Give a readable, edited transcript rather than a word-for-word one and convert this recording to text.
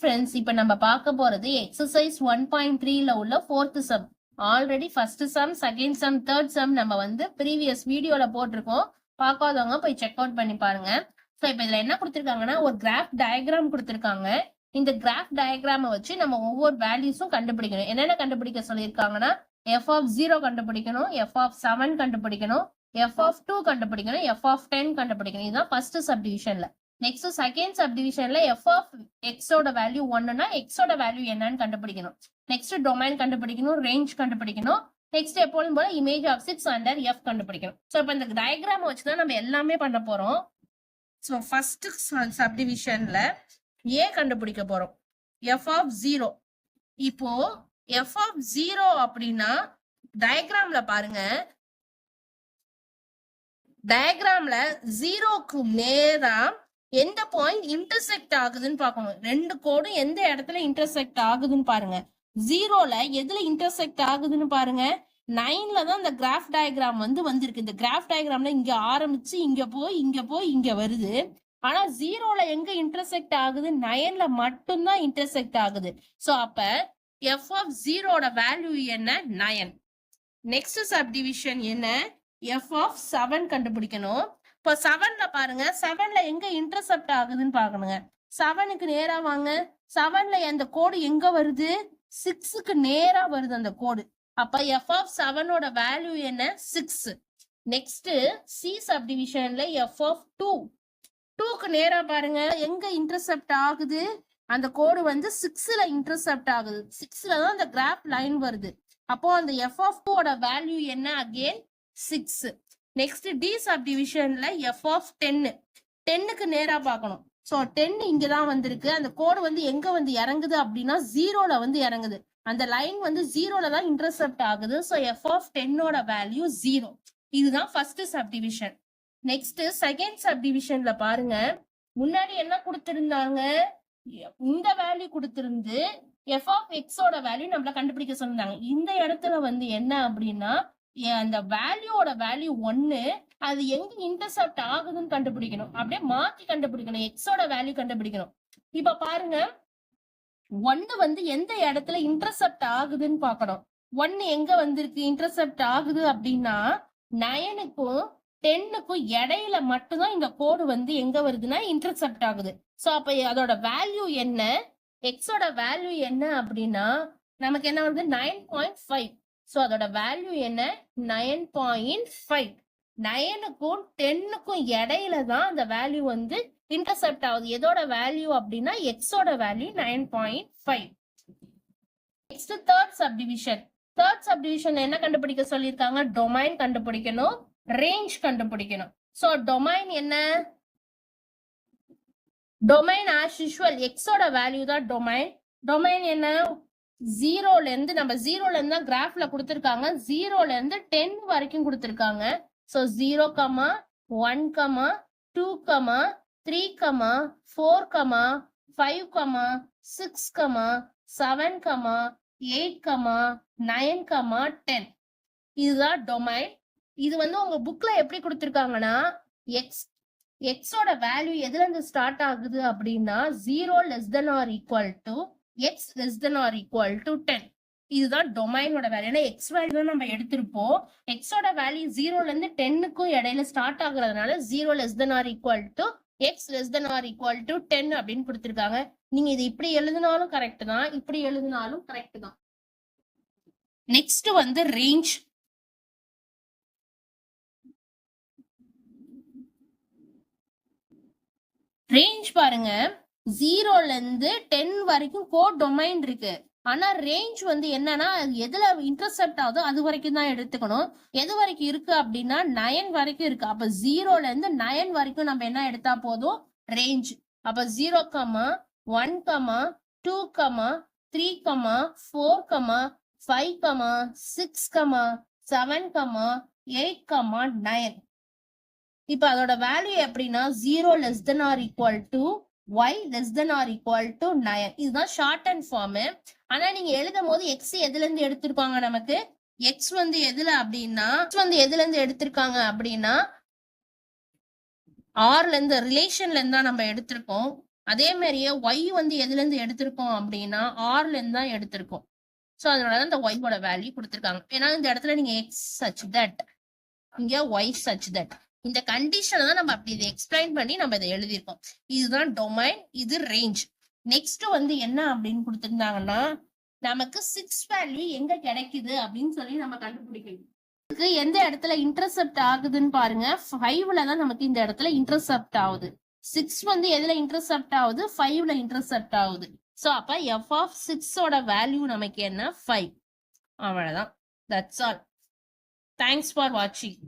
Friends, இப்போ நம்ம பார்க்க போறது எக்ஸசைஸ் 1.3ல உள்ள 4th சம். Already first sum, second sum, third sum நம்ம வந்து ப்ரீவியஸ் வீடியோல போட்டிருக்கோம். பார்க்காதவங்க போய் செக் அவுட் பண்ணி பாருங்க. ஸோ இப்போ இதுல என்ன கொடுத்துருக்காங்கன்னா, ஒரு கிராஃப் டயக்ராம் கொடுத்துருக்காங்க. இந்த கிராஃப் டயக்ராமை வச்சு நம்ம ஒவ்வொரு வேல்யூஸும் கண்டுபிடிக்கணும். என்னென்ன கண்டுபிடிக்க சொல்லியிருக்காங்கன்னா, f(0) கண்டுபிடிக்கணும், f(7) கண்டுபிடிக்கணும், f(2) கண்டுபிடிக்கணும், f(10) கண்டுபிடிக்கணும். இதுதான் ஃபர்ஸ்ட் சப்டிவிஷன்ல. நெக்ஸ்ட் செகண்ட் சப்டிவிஷன்ல f of x ஓட வேல்யூ 1னா x ஓட வேல்யூ என்னன்னு கண்டுபிடிக்கணும். நெக்ஸ்ட் டொமைன் கண்டுபிடிக்கணும், ரேஞ்ச் கண்டுபிடிக்கணும். நெக்ஸ்ட் எப்போதும் போல இமேஜ் ஆஃப் 6 அண்டர் f கண்டுபிடிக்கணும். ஸோ இப்போ இந்த டயக்ராம் வச்சு தான் நம்ம எல்லாமே பண்ண போறோம். ஸோ ஃபர்ஸ்ட் சப்டிவிஷன்ல a கண்டுபிடிக்க போறோம், f of 0. இப்போ f of 0 அப்படின்னா டயக்ராம்ல பாருங்க, டயக்ராம்ல 0க்கு நேரா எந்த பாயிண்ட் இன்டர்செக்ட் ஆகுதுன்னு பார்க்கணும். ரெண்டு கோடும் எந்த இடத்துல இன்டர்செக்ட் ஆகுதுன்னு பாருங்க. 0ல எதுல இன்டர்செக்ட் ஆகுதுன்னு பாருங்க. 9ல தான் இந்த கிராஃப் டயக்ராம் வந்திருக்கு. இந்த கிராஃப் டயக்ராம்ல இங்க ஆரம்பிச்சு இங்க போய் இங்க வருது. ஆனா 0ல எங்க இன்டர்செக்ட் ஆகுது? 9ல மட்டும்தான் இன்டர்செக்ட் ஆகுது. சோ அப்ப f of 0 வேல்யூ என்ன? 9. நெக்ஸ்ட் சப்டிவிஷன் என்ன? f of 7 கண்டுபிடிக்கணும். இப்போ 7ல பாருங்க, 7ல எங்க இன்டர்செப்ட் ஆகுதுன்னு பாக்கணுங்க. 7க்கு நேரா வாங்க. 7ல அந்த கோடு எங்க வருது? 6க்கு நேரா வருது அந்த கோடு. அப்ப f of 7ஓட வேல்யூ என்ன? 6. நெக்ஸ்ட் சி சப்டிவிஷன்ல f of 2க்கு நேரா பாருங்க, எங்க இன்டர்செப்ட் ஆகுது? அந்த கோடு 6ல இன்டர்செப்ட் ஆகுது. 6ல தான் அந்த கிராஃப் லைன் வருது. அப்போ அந்த f of 2ஓட வேல்யூ என்ன? அகைன் 6. நெக்ஸ்ட் டி சப்டிவிஷன்ல f of 10க்கு நேரா பார்க்கணும். சோ 10 இங்கதான் வந்திருக்கு. அந்த கோடு எங்க இறங்குது அப்படின்னா 0ல இறங்குது. அந்த லைன் 0ல தான் இன்டர்செப்ட் ஆகுது. சோ f of 10ஓட வேல்யூ 0. இதுதான் ஃபர்ஸ்ட் சப்டிவிஷன். நெக்ஸ்ட் செகண்ட் சப்டிவிஷன்ல பாருங்க, முன்னாடி என்ன கொடுத்திருந்தாங்க? இந்த வேல்யூ கொடுத்திருந்து f of x ஓட வேல்யூ நம்மள கண்டுபிடிக்க சொன்னாங்க. இந்த இடத்துல என்ன அப்படின்னா, அந்த வேல்யூவோட வேல்யூ 1, அது எங்க இன்டர்செப்ட் ஆகுதுன்னு கண்டுபிடிக்கணும். அப்படியே மாத்தி கண்டுபிடிக்கணும், எக்ஸோட வேல்யூ கண்டுபிடிக்கணும். இப்ப பாருங்க, 1 எந்த இடத்துல இன்டர்செப்ட் ஆகுதுன்னு பாக்கணும். 1 எங்க வந்திருக்கு இன்டர்செப்ட் ஆகுது அப்படின்னா 9க்கும் 10க்கும் இடையில மட்டும்தான் இந்த கோடு எங்க வருதுன்னா இன்டர்செப்ட் ஆகுது. சோ அப்ப அதோட வேல்யூ என்ன? எக்ஸோட வேல்யூ என்ன அப்படின்னா நமக்கு என்ன வருது? 9.5. சோ அதோட வேல்யூ என்ன? 9.5. 9க்கும் 10க்கும் இடையில தான் அந்த வேல்யூ இன்டர்செப்ட் ஆகுது. எதோட வேல்யூ அப்படின்னா எக்ஸோட value 9.5. Next third subdivision. Third subdivision என்ன கண்டுபிடிக்க சொல்லியிருக்காங்க? டொமைன் கண்டுபிடிக்கணும், ரேஞ்ச் கண்டுபிடிக்கணும். சோ டொமைன் என்ன? டொமைன் ஆஸ் யூசுவல் எக்ஸோட வேல்யூ தான் டொமைன். டொமைன் என்ன? 0ல இருந்து நம்ம 0ல இருந்து தான் கிராஃப்ல கொடுத்திருக்காங்க. 0ல இருந்து 10 வரைக்கும் கொடுத்திருக்காங்க. சோ 0, 1, 2, 3, 4, 5, 6, 7, 8, 9, 10. இதுதான் டொமைன். இது உங்க புக்ல எப்படி கொடுத்திருக்காங்கன்னா, எக்ஸோட வேல்யூ எதுல இருந்து ஸ்டார்ட் ஆகுது அப்படின்னா 0 less than or equal to x less than or equal to 10. இதுதான் டொமைனோட வேல்யூ. ஏன்னா எக்ஸ் வேல்யூ நம்ம எடுத்திருப்போம். எக்ஸோட வேல்யூ 0ல இருந்து 10க்கும் இடையில start ஆகுறதுனால 0 less than or equal to x less than or equal to 10 அப்படின்னு கொடுத்திருக்காங்க. நீங்க இது இப்படி எழுதினாலும் கரெக்ட் தான், இப்படி எழுதினாலும் கரெக்ட் தான். Next range. ரேஞ்ச் பாருங்க, 0ல இருந்து 10 வரைக்கும் கோட் டொமைன் இருக்கு. ஆனா ரேஞ்ச் என்னன்னா எதுல இன்டர்செப்ட் ஆகுதோ அது வரைக்கும் தான் எடுத்துக்கணும். எது வரைக்கும் இருக்கு அப்படின்னா 9 வரைக்கும் இருக்கு. அப்ப 0ல இருந்து 9 வரைக்கும் நம்ம என்ன எடுத்தா போதும்? ரேஞ்ச். அப்ப 0, 1, 2, 3, 4, 5, 6, 7, 8, 9. இப்ப அதோட வேல்யூ எப்படின்னா 0 less than or equal to y less than or equal to 9. இதுதான் ஷார்ட் அண்ட் ஃபார்ம். ஆனா நீங்க எழுதும் போது எக்ஸ் எதுல இருந்து எடுத்திருப்பாங்க? நமக்கு எக்ஸ் எதுல அப்படின்னா எதுல இருந்து எடுத்திருக்காங்க அப்படின்னா ஆர்ல இருந்து, ரிலேஷன்ல இருந்து தான் நம்ம எடுத்திருக்கோம். அதே மாதிரியே ஒய் வந்து எதுல இருந்து எடுத்திருக்கோம் அப்படின்னா ஆர்ல இருந்து தான் எடுத்திருக்கோம். ஸோ அதனாலதான் இந்த ஒய்யோட வேல்யூ கொடுத்துருக்காங்க. ஏன்னா இந்த இடத்துல நீங்க எக்ஸ் சச் தட், இங்க ஒய் சச் தட், இந்த கண்டிஷனை தான் நம்ம அப்படி இதை எக்ஸ்பிளைன் பண்ணி நம்ம இதை எழுதியிருக்கோம். இதுதான் டொமைன், இது ரேஞ்ச். நெக்ஸ்ட் வந்து என்ன அப்படின்னு கொடுத்திருந்தாங்கன்னா நமக்கு 6 வேல்யூ எங்க கிடைக்குது அப்படின்னு சொல்லி நம்ம கண்டுபிடிக்கணும். எந்த இடத்துல இன்டர்செப்ட் ஆகுதுன்னு பாருங்க. 5ல தான் நமக்கு இந்த இடத்துல இன்டர்செப்ட் ஆகுது. 6 வந்து எதுல இன்டர்செப்ட் ஆகுது? 5ல இன்டர்செப்ட் ஆகுது. சோ அப்ப f of 6ஓட வேல்யூ நமக்கு என்ன? 5. அவ்வளவுதான். That's all. Thanks for watching.